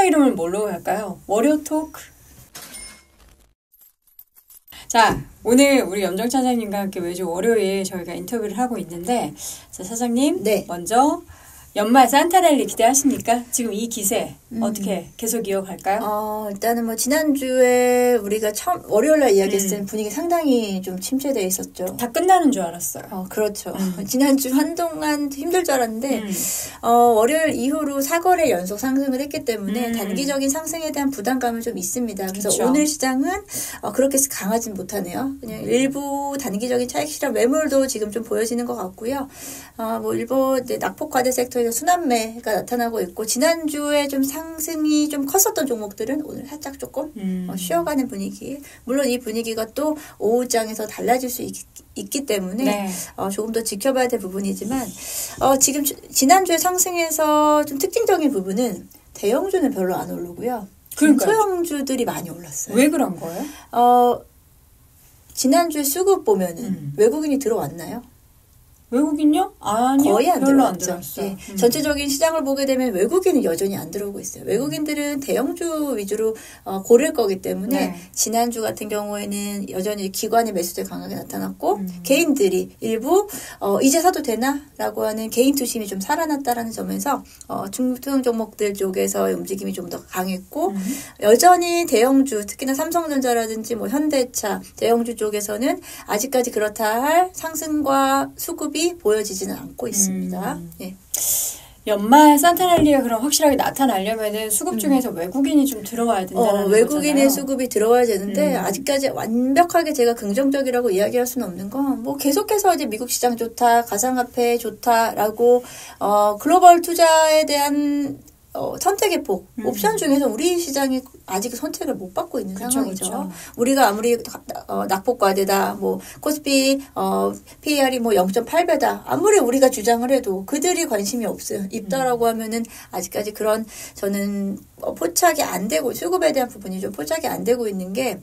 이름을 뭘로 할까요? 월요 토크. 자, 오늘 우리 염정 차장님과 함께 매주 월요일 저희가 인터뷰를 하고 있는데, 자, 차장님, 네. 먼저 연말 산타랠리 기대하십니까? 지금 이 기세 어떻게 계속 이어갈까요? 일단은 뭐 지난주에 우리가 처음 월요일날 이야기했을 때는 분위기 상당히 좀 침체되어 있었죠. 다 끝나는 줄 알았어요. 그렇죠. 지난주 한동안 힘들 줄 알았는데 월요일 이후로 4거래 연속 상승을 했기 때문에 단기적인 상승에 대한 부담감은 좀 있습니다. 그래서 그렇죠. 오늘 시장은 그렇게 강하진 못하네요. 그냥 일부 단기적인 차익 실현 매물도 지금 좀 보여지는 것 같고요. 뭐 일부 낙폭과대 섹터에서 순환매가 나타나고 있고, 지난주에 좀 상승이 좀 컸었던 종목들은 오늘 살짝 조금 쉬어가는 분위기. 물론 이 분위기가 또 오후장에서 달라질 수 있기 때문에 네. 조금 더 지켜봐야 될 부분이지만 지금 지난주에 상승에서 좀 특징적인 부분은 대형주는 별로 안 오르고요. 소형주들이 많이 올랐어요. 왜 그런 거예요? 지난주에 수급 보면은 외국인이 들어왔나요? 외국인요? 아니요. 거의 안 별로 안 들어왔죠. 들어왔어요. 예. 전체적인 시장을 보게 되면 외국인은 여전히 안 들어오고 있어요. 외국인들은 대형주 위주로 고를 거기 때문에 네. 지난주 같은 경우에는 여전히 기관의 매수세 강하게 나타났고 개인들이 일부 이제 사도 되나? 라고 하는 개인 투심이 좀 살아났다라는 점에서 중소형 종목들 쪽에서 움직임이 좀 더 강했고 여전히 대형주, 특히나 삼성전자라든지 뭐 현대차, 대형주 쪽에서는 아직까지 그렇다 할 상승과 수급이 보여지지는 않고 있습니다. 예. 연말 산타랠리가 그럼 확실하게 나타나려면은 수급 중에서 외국인이 좀 들어와야 된다는 외국인의 거잖아요. 수급이 들어와야 되는데 아직까지 완벽하게 제가 긍정적이라고 이야기할 수는 없는 건 뭐 계속해서 이제 미국 시장 좋다, 가상화폐 좋다라고 글로벌 투자에 대한 선택의 폭, 옵션 중에서 우리 시장이 아직 선택을 못 받고 있는 상황이죠. 그쵸. 우리가 아무리 낙폭과대다, 뭐 코스피 PER이 뭐 0.8배다, 아무리 우리가 주장을 해도 그들이 관심이 없어요. 있다라고 하면은 아직까지 그런 저는 포착이 안 되고, 수급에 대한 부분이 좀 포착이 안 되고 있는 게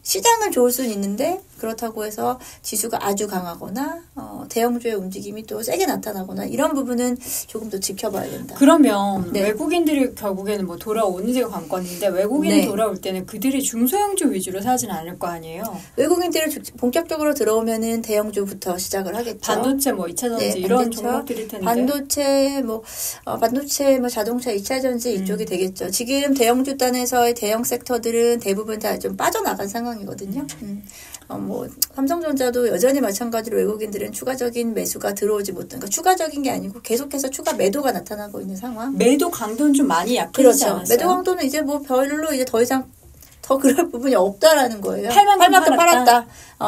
시장은 좋을 수는 있는데 그렇다고 해서 지수가 아주 강하거나 대형주의 움직임이 또 세게 나타나거나 이런 부분은 조금 더 지켜봐야 된다. 그러면 네. 외국인들이 결국에는 뭐 돌아오는지가 관건인데 외국인이 네. 돌아올 때는 그들이 중소형주 위주로 사진 않을 거 아니에요. 외국인들이 본격적으로 들어오면은 대형주부터 시작을 하겠죠. 반도체 뭐 2차전지 이런 종목들일 텐데. 반도체 뭐 자동차 2차전지 이쪽이 되겠죠. 지금 대형주 단에서의 대형 섹터들은 대부분 다 좀 빠져나간 상황이거든요. 뭐 삼성전자도 여전히 마찬가지로 외국인들은 추가적인 매수가 들어오지 못한, 그러니까 추가적인 게 아니고 계속해서 추가 매도가 나타나고 있는 상황. 매도 강도는 좀 많이 약해지지 그렇죠. 않았어요? 매도 강도는 이제 뭐 별로 이제 더 이상 더 그럴 부분이 없다라는 거예요. 팔 만큼 팔았다.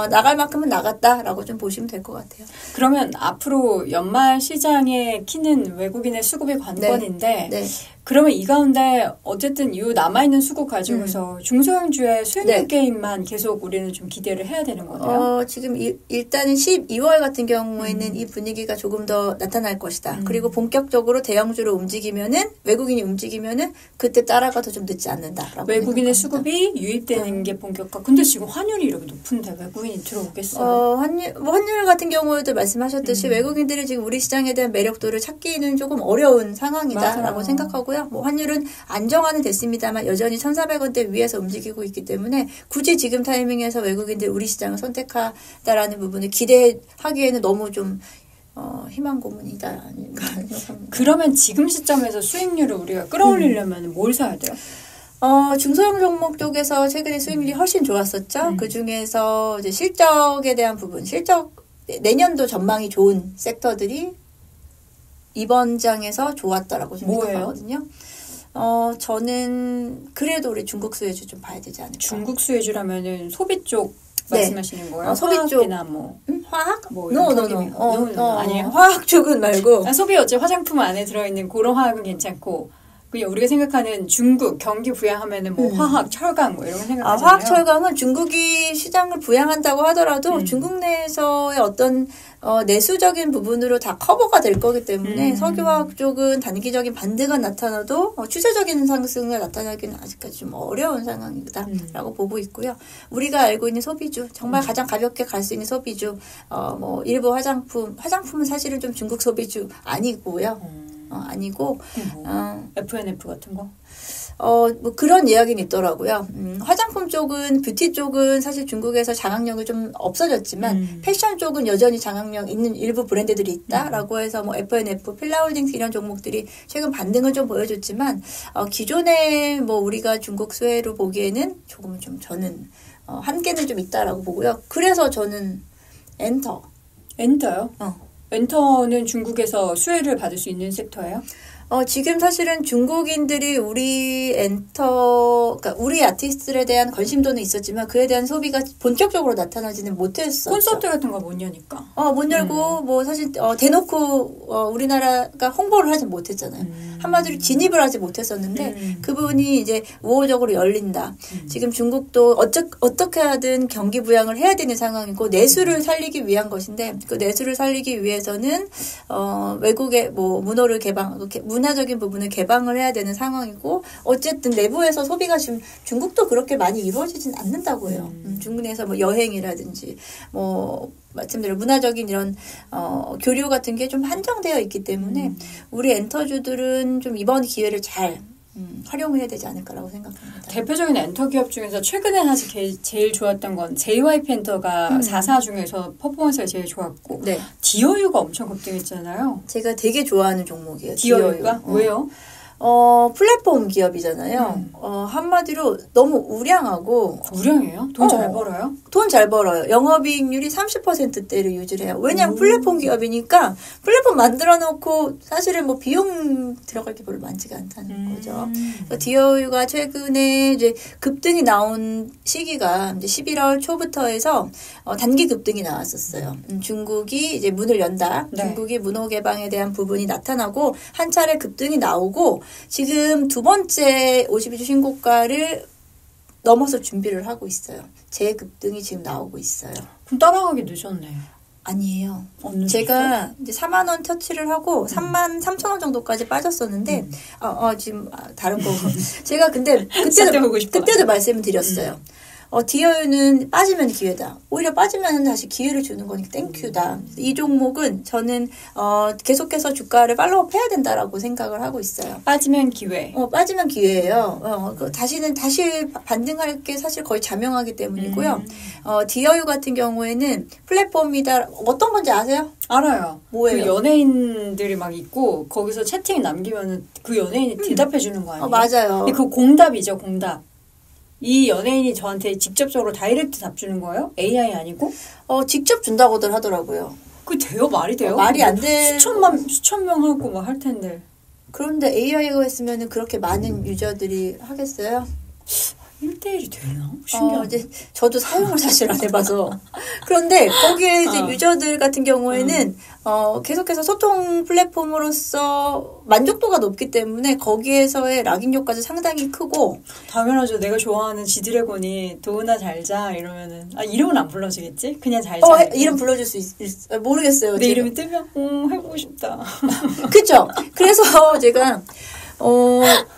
나갈 만큼은 나갔다라고 좀 보시면 될 것 같아요. 그러면 앞으로 연말 시장에 키는 외국인의 수급이 관건인데 네. 그러면 이 가운데 어쨌든 이 남아있는 수급 가지고서 중소형주의 수익률 게임만 계속 우리는 좀 기대를 해야 되는 거네요. 지금 일단은 12월 같은 경우에는 이 분위기가 조금 더 나타날 것이다. 그리고 본격적으로 대형주로 움직이면은, 외국인이 움직이면은 그때 따라가도 좀 늦지 않는다라고 외국인의 생각합니다. 수급이 유입되는 게 본격화. 근데 지금 환율이 이렇게 높은데 외국인이 들어오겠어요? 환율 같은 경우에도 말씀하셨듯이 외국인들이 지금 우리 시장에 대한 매력도를 찾기는 조금 어려운 상황이다라고 맞아요. 생각하고요. 뭐 환율은 안정화는 됐습니다만 여전히 1,400원대 위에서 움직이고 있기 때문에 굳이 지금 타이밍에서 외국인들이 우리 시장을 선택하다라는 부분을 기대하기에는 너무 좀 희망 고문이다 아닌가 생각합니다. 그러면 지금 시점에서 수익률을 우리가 끌어올리려면 뭘 사야 돼요? 중소형 종목 쪽에서 최근에 수익률이 훨씬 좋았었죠. 그 중에서 이제 실적에 대한 부분, 내년도 전망이 좋은 섹터들이 이번 장에서 좋았다라고 생각하거든요. 저는 그래도 우리 중국 수혜주 좀 봐야 되지 않을까. 중국 수혜주라면은 소비 쪽 말씀하시는 거예요? 소비 쪽. 화학이나 뭐. 화학? 뭐 아니에요. 화학 쪽은 말고. 소비 어째 화장품 안에 들어있는 그런 화학은 괜찮고 그냥 우리가 생각하는 중국 경기 부양하면은 뭐 화학, 철강 뭐 이런 거 생각하잖아요. 화학, 철강은 중국이 시장을 부양한다고 하더라도 중국 내에서의 어떤 내수적인 부분으로 다 커버가 될 거기 때문에 석유화학 쪽은 단기적인 반등은 나타나도 추세적인 상승을 나타나기는 아직까지 좀 어려운 상황이다라고 보고 있고요. 우리가 알고 있는 소비주, 정말 가장 가볍게 갈 수 있는 소비주, 뭐 일부 화장품은 사실은 좀 중국 소비주 아니고요. 아니고 FNF 같은 거? 뭐 그런 이야기는 있더라고요. 화장품 쪽은, 뷰티 쪽은 사실 중국에서 장악력이 좀 없어졌지만, 패션 쪽은 여전히 장악력 있는 일부 브랜드들이 있다라고 해서 뭐 FNF, 필라홀딩스 이런 종목들이 최근 반등을 좀 보여줬지만, 기존에 뭐 우리가 중국 수혜로 보기에는 조금은 좀 저는, 한계는 좀 있다라고 보고요. 그래서 저는 엔터요? 엔터는 중국에서 수혜를 받을 수 있는 섹터예요? 지금 사실은 중국인들이 그러니까 우리 아티스트들에 대한 관심도는 있었지만 그에 대한 소비가 본격적으로 나타나지는 못했었죠. 콘서트 같은 거 못 여니까. 못 열고, 뭐 사실, 대놓고, 우리나라가 홍보를 하지 못했잖아요. 한마디로 진입을 하지 못했었는데, 그 부분이 이제 우호적으로 열린다. 지금 중국도 어떻게 하든 경기 부양을 해야 되는 상황이고, 내수를 살리기 위한 것인데, 그 내수를 살리기 위해서는, 외국의 뭐, 문화적인 부분을 개방을 해야 되는 상황이고, 어쨌든 내부에서 소비가 지금 중국도 그렇게 많이 이루어지진 않는다고 해요. 중국 내에서 뭐 여행이라든지, 뭐, 말씀대로 문화적인 이런 교류 같은 게 좀 한정되어 있기 때문에 우리 엔터주들은 좀 이번 기회를 잘 활용을 해야 되지 않을까라고 생각합니다. 대표적인 엔터 기업 중에서 최근에 사실 제일 좋았던 건 JYP 엔터가 4사 중에서 퍼포먼스가 제일 좋았고 네. 디어유가 엄청 급등했잖아요. 제가 되게 좋아하는 종목이에요. 디어유가? 왜요? 플랫폼 기업이잖아요. 한마디로 너무 우량하고. 우량해요? 돈 잘 벌어요? 돈 잘 벌어요. 영업이익률이 30%대를 유지해요. 왜냐하면 플랫폼 기업이니까 플랫폼 만들어 놓고 사실은 뭐 비용 들어갈 게 별로 많지가 않다는 거죠. 디어유가 최근에 이제 급등이 나온 시기가 이제 11월 초부터 해서 단기 급등이 나왔었어요. 중국이 이제 문을 연다. 네. 중국이 문호 개방에 대한 부분이 나타나고 한 차례 급등이 나오고 지금 두 번째 52주 신고가를 넘어서 준비를 하고 있어요. 재급등이 지금 나오고 있어요. 그럼 따라가기 늦었네. 아니에요. 제가 이제 4만 원 터치를 하고 3만 3천 원 정도까지 빠졌었는데 지금 다른 거 제가 근데 그때도 말씀을 드렸어요. 디어유는 빠지면 기회다. 오히려 빠지면 다시 기회를 주는 거니까 땡큐다. 이 종목은 저는 계속해서 주가를 팔로우업 해야 된다라고 생각을 하고 있어요. 빠지면 기회. 빠지면 기회예요. 다시 반등할 게 사실 거의 자명하기 때문이고요. 디어유 같은 경우에는 플랫폼이다. 어떤 건지 아세요? 알아요. 뭐예요? 그 연예인들이 막 있고 거기서 채팅 남기면 그 연예인이 대답해 주는 거 아니에요? 맞아요. 근데 그 공답이죠, 공답. 이 연예인이 저한테 직접적으로 다이렉트 답 주는 거예요? AI 아니고? 직접 준다고들 하더라고요. 그게 돼요? 말이 돼요? 말이 안 돼. 수천 명 하고 막 할 텐데. 그런데 AI가 했으면 그렇게 많은 유저들이 하겠어요? 1대1이 되나? 신기하네. 이제 저도 사용을 사실 안 해봐서. 그런데 거기에 이제 유저들 같은 경우에는 계속해서 소통 플랫폼으로서 만족도가 높기 때문에 거기에서의 락인 효과도 상당히 크고. 당연하죠. 내가 좋아하는 지드래곤이 도은아 잘자 이러면은 이름은 안 불러주겠지? 그냥 잘자. 이름 불러줄 수 모르겠어요. 내 이름이 뜨면 해보고 싶다. 그쵸? 그래서 제가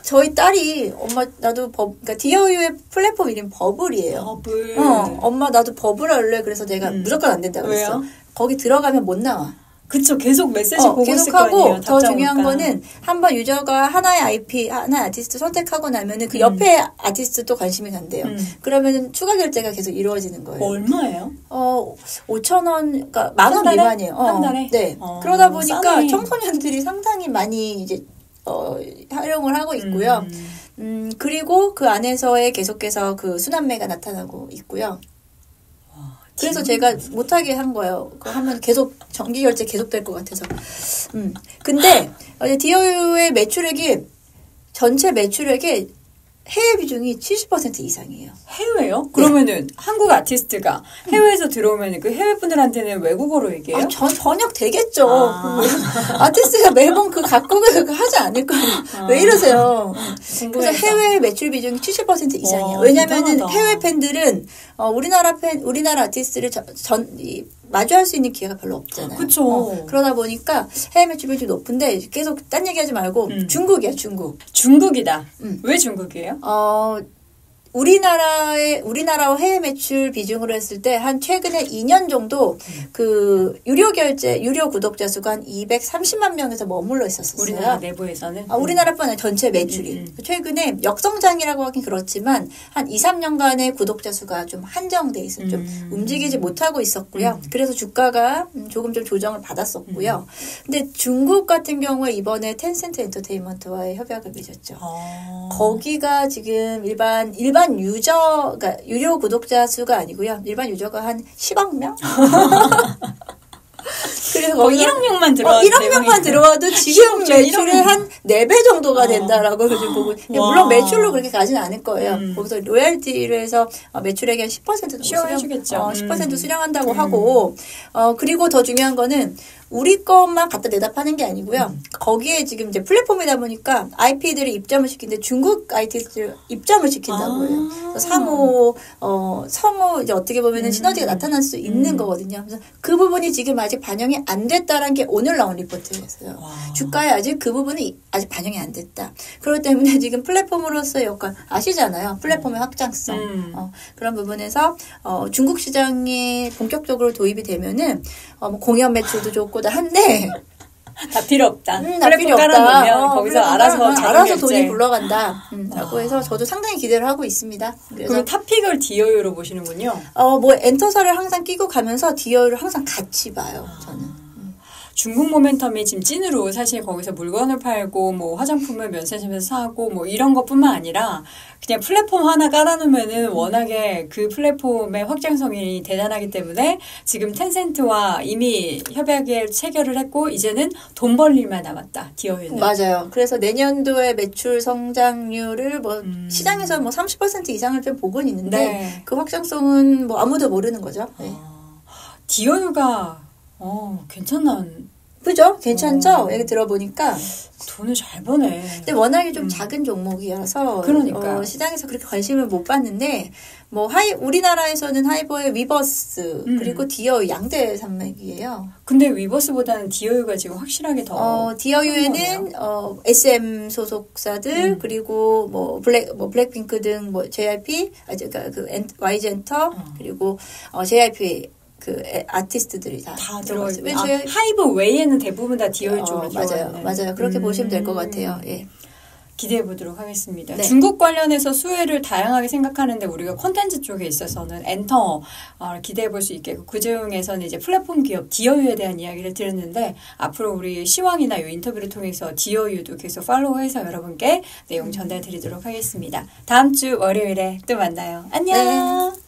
저희 딸이 엄마 나도 그러니까 디어유의 플랫폼 이름 버블이에요. 버블. 엄마 나도 버블 할래. 그래서 내가 무조건 안 된다 그랬어. 왜요? 거기 들어가면 못 나와. 그쵸. 계속 메시지 보고 있을 거 하고 아니에요. 더 중요한 거는 한번 유저가 하나의 IP, 하나의 아티스트 선택하고 나면은 그 옆에 아티스트도 관심이 간대요. 그러면은 추가 결제가 계속 이루어지는 거예요. 얼마예요? 5,000원, 그러니까 10,000원 미만이에요. 한 달에? 네. 그러다 보니까 싸네. 청소년들이 상당히 많이 이제 활용을 하고 있고요. 그리고 그 안에서의 계속해서 그 순환매가 나타나고 있고요. 그래서 제가 못하게 한 거예요. 그거 하면 계속 정기 결제 계속 될 것 같아서. 근데 디어유의 매출액이 전체 매출액의 해외 비중이 70% 이상이에요. 해외요? 그러면은 한국 아티스트가 해외에서 들어오면 그 해외 분들한테는 외국어로 얘기해요? 번역 되겠죠. 아티스트가 매번 그 각국에 하지 않을 거예요. 왜 이러세요? 그래서 해외 매출 비중이 70% 이상이에요. 왜냐면은 해외 팬들은 우리나라 아티스트를 마주할 수 있는 기회가 별로 없잖아요. 그렇죠. 그러다 보니까 해외 매출 비중이 높은데 계속 딴 얘기하지 말고 중국이야, 중국. 중국이다. 왜 중국이에요? 우리나라와 해외 매출 비중으로 했을 때 한 최근에 2년 정도 그 유료 구독자 수가 한 230만 명에서 머물러 있었어요. 우리나라 내부에서는? 우리나라뿐 아니라 전체 매출이. 최근에 역성장이라고 하긴 그렇지만 한 2, 3년간의 구독자 수가 좀 한정돼 있어요. 좀 움직이지 못하고 있었고요. 그래서 주가가 조금 좀 조정을 받았었고요. 근데 중국 같은 경우에 이번에 텐센트 엔터테인먼트와의 협약을 맺었죠. 거기가 지금 일반 유저, 그러니까 유료 구독자 수가 아니고요. 일반 유저가 한 10억 명? 그래서 거의 1억 명만 들어와도 1억 명만 들어와도 지금 매출의 한 4배 정도가 된다라고 지금 보고 물론 매출로 그렇게 가지는 않을 거예요. 거기서 로열티를 해서 매출액의 한 10% 수령해주겠죠. 10% 수령한다고 하고 그리고 더 중요한 거는 우리 것만 갖다 내다 파는 게 아니고요. 거기에 지금 이제 플랫폼이다 보니까 IP들이 입점을 시키는데 중국 IT들 입점을 시킨다고 해요. 상호, 성호 이제 어떻게 보면은 시너지가 나타날 수 있는 거거든요. 그래서 그 부분이 지금 아직 반영이 안 됐다라는 게 오늘 나온 리포트였어요. 주가에 아직 그 부분이 아직 반영이 안 됐다. 그렇기 때문에 지금 플랫폼으로서의 역할 아시잖아요. 플랫폼의 확장성. 그런 부분에서 중국 시장이 본격적으로 도입이 되면은 뭐 공연 매출도 좋고 다 한데 다 필요 없다. 다 필요 없다. 거기서 알아서 돈이 굴러간다. 라고 해서 저도 상당히 기대를 하고 있습니다. 그래서 그럼 탑픽을 디어유로 보시는군요. 뭐 엔터사를 항상 끼고 가면서 디어유를 항상 같이 봐요. 저는. 중국 모멘텀이 지금 찐으로 사실 거기서 물건을 팔고 뭐 화장품을 면세점에서 사고 뭐 이런 것뿐만 아니라 그냥 플랫폼 하나 깔아놓으면은 워낙에 그 플랫폼의 확장성이 대단하기 때문에 지금 텐센트와 이미 협약을 체결을 했고 이제는 돈 벌 일만 남았다. 디어유는. 맞아요. 그래서 내년도의 매출 성장률을 뭐 시장에서 뭐 30% 이상을 좀 보고는 있는데 네. 그 확장성은 뭐 아무도 모르는 거죠. 네. 디어유가 괜찮은. 그죠? 괜찮죠? 얘기 들어보니까. 돈을 잘 버네. 근데 워낙에 좀 작은 종목이어서. 그러니까. 시장에서 그렇게 관심을 못 받는데, 뭐, 우리나라에서는 하이버의 위버스, 그리고 디어유 양대 산맥이에요. 근데 위버스보다는 디어유가 지금 확실하게 더. 디어유에는, SM 소속사들, 그리고 블랙핑크 등 JYP, YG 엔터, 그리고 JYP, 아티스트들이 다 들어가 있어요. 하이브 외에는 대부분 다 디어유 쪽으로 들어가요. 맞아요. 그렇게 보시면 될 것 같아요. 예. 기대해 보도록 하겠습니다. 네. 중국 관련해서 수혜를 다양하게 생각하는데 우리가 콘텐츠 쪽에 있어서는 엔터 기대해 볼 수 있겠고 그중에서는 이제 플랫폼 기업 디어유에 대한 이야기를 드렸는데 앞으로 우리 시황이나 이 인터뷰를 통해서 디어유도 계속 팔로우해서 여러분께 내용 전달드리도록 하겠습니다. 다음 주 월요일에 또 만나요. 안녕. 네.